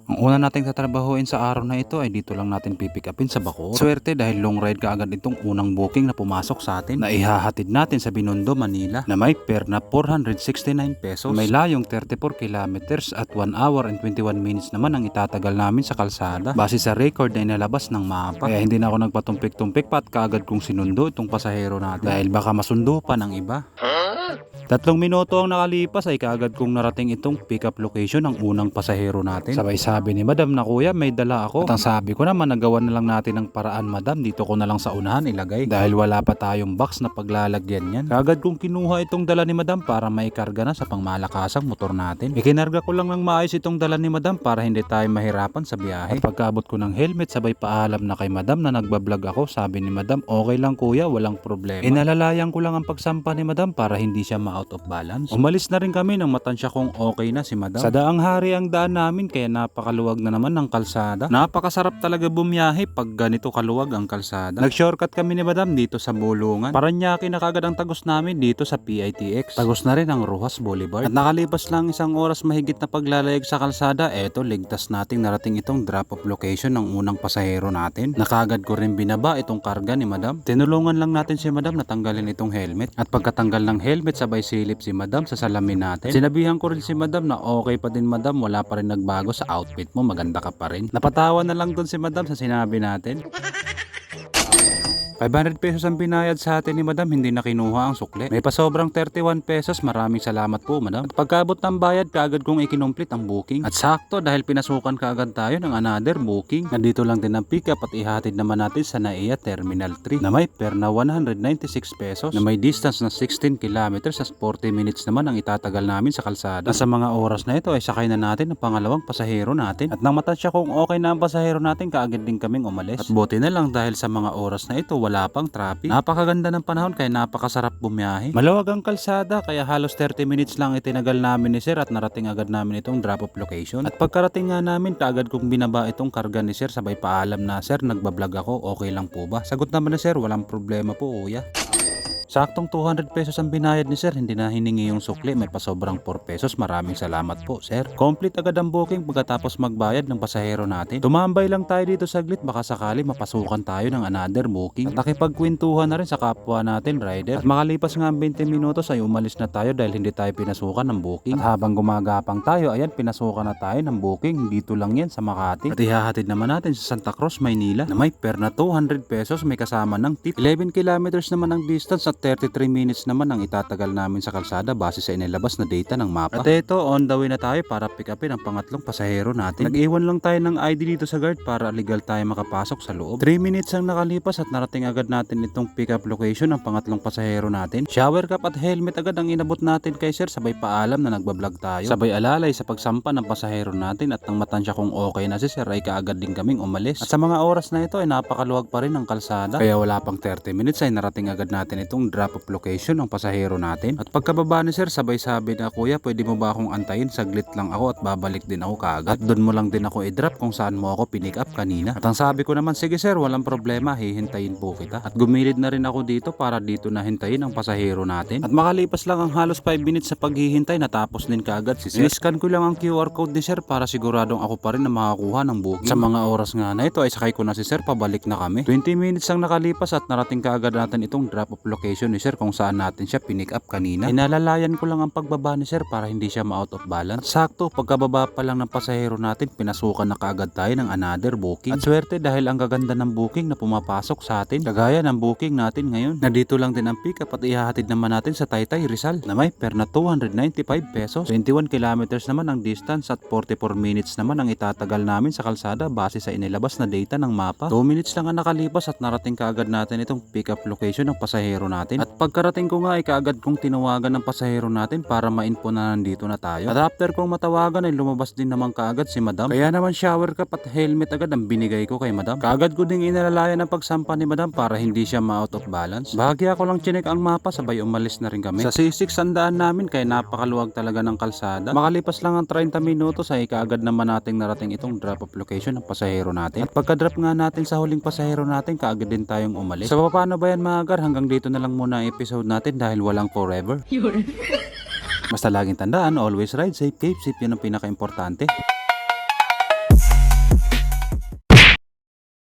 Ang una nating tatrabahuin sa araw na ito ay dito lang natin pipick upin sa Bacoor. Swerte dahil long ride ka agad itong unang booking na pumasok sa atin na ihahatid natin sa Binondo, Manila na may fare na 469 pesos. May layong 34 kilometers at 1 hour and 21 minutes naman ang itatagal namin sa kalsada base sa record na inalabas ng mapa. Kaya hindi na ako nagpatumpik-tumpik pa at kaagad kong sinundo itong pasahero natin dahil baka masundo pa ng iba. 3 minuto ang nakalipas ay kaagad kong narating itong pick up location ng unang pasahero natin. Sabay sabi ni madam na kuya may dala ako. At ang sabi ko naman nagawan na lang natin ng paraan madam, dito ko na lang sa unahan ilagay dahil wala pa tayong box na paglalagyan yan. Kaagad kong kinuha itong dala ni madam para maikarga na sa pangmalakasang motor natin. Ikinarga ko lang ng maayos itong dala ni madam para hindi tayo mahirapan sa biyahe. At pagkaabot ko ng helmet sabay paalam na kay madam na nagbablog ako. Sabi ni madam okay lang kuya, walang problema. Inalalayan ko lang ang pagsampa ni madam para hindi siya out of balance. Umalis na rin kami nang matansya kong okay na si madam. Sa daang hari ang daan namin kaya napakaluwag na naman ng kalsada. Napakasarap talaga bumiyahe pag ganito kaluwag ang kalsada. Nag-shortcut kami ni madam dito sa Bulungan. Paranaque na kagad ang tagos namin dito sa PITX. Tagos na rin ang Rojas Boulevard. At nakalipas lang 1 oras mahigit na paglalayag sa kalsada, eto ligtas nating narating itong drop-off location ng unang pasahero natin. Nakagad ko rin binaba itong karga ni madam. Tinulungan lang natin si madam na tanggalin itong helmet. At pagkatanggal ng helmet sabay silip si madam sa salamin natin. Sinabihan ko rin si madam na okay pa din madam, wala pa rin nagbago sa outfit mo, maganda ka pa rin. Napatawa na lang dun si madam sa sinabi natin. 500 pesos ang binayad sa atin ni madam, hindi na kinuha ang sukle. May pasobrang 31 pesos, maraming salamat po madam. At pagkabot ng bayad, kaagad kong ikinomplete ang booking. At sakto dahil pinasukan kaagad tayo ng another booking. Nandito lang din ang pick up at ihatid naman natin sa NAIA Terminal 3 na may fare na 196 pesos na may distance na 16 kilometers at 40 minutes naman ang itatagal namin sa kalsada. At sa mga oras na ito ay sakay na natin ang pangalawang pasahero natin. At nang matansya kong okay na ang pasahero natin, kaagad din kaming umalis. At buti na lang dahil sa mga oras na ito wala pang traffic. Napakaganda ng panahon kaya napakasarap bumiyahe. Maluwag ang kalsada kaya halos 30 minutes lang itinagal namin ni sir at narating agad namin itong drop-off location. At pagkarating nga namin, kaagad kong binaba itong karga ni sir sabay paalam na sir nagbablog ako, okay lang po ba? Sagot naman ni sir, walang problema po kuya. Saktong 200 pesos ang binayad ni sir, hindi na hiningi yung sukli, may pasobrang 4 pesos, maraming salamat po sir. Complete agad ang booking pagkatapos magbayad ng pasahero natin. Tumambay lang tayo dito saglit, baka sakali mapasukan tayo ng another booking. At nakipagkwentuhan na rin sa kapwa natin rider. At makalipas nga ang 20 minutos ay umalis na tayo dahil hindi tayo pinasukan ng booking. At habang gumagapang tayo, ayan pinasukan na tayo ng booking, dito lang yan sa Makati. At ihahatid naman natin sa Santa Cruz, Maynila na may fare na 200 pesos, may kasama ng tip. 11 kilometers naman ang distance at 33 minutes naman ang itatagal namin sa kalsada base sa inilabas na data ng mapa. At ito, on the way na tayo para pick upin ang pangatlong pasahero natin. Nag-iwan lang tayo ng ID dito sa guard para legal tayo makapasok sa loob. 3 minutes ang nakalipas at narating agad natin itong pick up location ng pangatlong pasahero natin. Shower cap at helmet agad ang inabot natin kay sir, sabay paalam na nagbablog tayo. Sabay alalay sa pagsampa ng pasahero natin at nang matansya kung okay na si sir ay kaagad din kaming umalis. At sa mga oras na ito ay napakaluwag pa rin ang kalsada. Kaya wala pang 30 minutes ay narating agad natin itong drop off location ng pasahero natin. At pagkababa ni sir, sabay sabi na kuya pwede mo ba akong antayin, saglit lang ako at babalik din ako kaagad. At doon mo lang din ako i-drop kung saan mo ako pinick up kanina. At ang sabi ko naman, sige sir, walang problema, hihintayin po kita. At gumilid na rin ako dito para dito na hintayin ang pasahero natin. At makalipas lang ang halos 5 minutes sa paghihintay, natapos din kaagad si sir. I-scan ko lang ang QR code ni sir para siguradong ako pa rin na makakuha ng booking. Sa mga oras nga na ito ay sakay ko na si sir, pabalik na kami. 20 minutes ang nakalipas at narating kaagad natin itong drop off location ni sir kung saan natin siya pinick up kanina. Inalalayan ko lang ang pagbaba ni sir para hindi siya ma-out of balance. Sakto, pagkababa pa lang ng pasahero natin, pinasukan na kaagad tayo ng another booking. At swerte dahil ang gaganda ng booking na pumapasok sa atin. Kagaya ng booking natin ngayon. Nandito lang din ang pick up at ihahatid naman natin sa Taytay, Rizal na may fare na 295 pesos. 21 kilometers naman ang distance at 44 minutes naman ang itatagal namin sa kalsada base sa inilabas na data ng mapa. 2 minutes lang ang nakalipas at narating kaagad natin itong pick up location ng pasahero natin. At pagkarating ko nga ay kaagad kong tinawagan ng pasahero natin para ma-info na nandito na tayo. At after kong matawagan ay lumabas din naman kaagad si madam. Kaya naman shower cap at helmet agad ang binigay ko kay madam. Kaagad ko ding inalalayan ang pagsampa ni madam para hindi siya ma-out of balance. Bahagya ko lang chinek ang mapa sabay umalis na rin kami. Sa C6 ang daan namin kaya napakaluwag talaga ng kalsada. Makalipas lang ang 30 minutos ay kaagad naman nating narating itong drop off location ng pasahero natin. At pagka-drop nga natin sa huling pasahero natin, kaagad din tayong umalis. So paano ba yan mga gar? Hanggang dito na lang muna ang episode natin dahil walang forever. Basta laging tandaan, always ride safe, keep safe, yun ang pinaka-importante.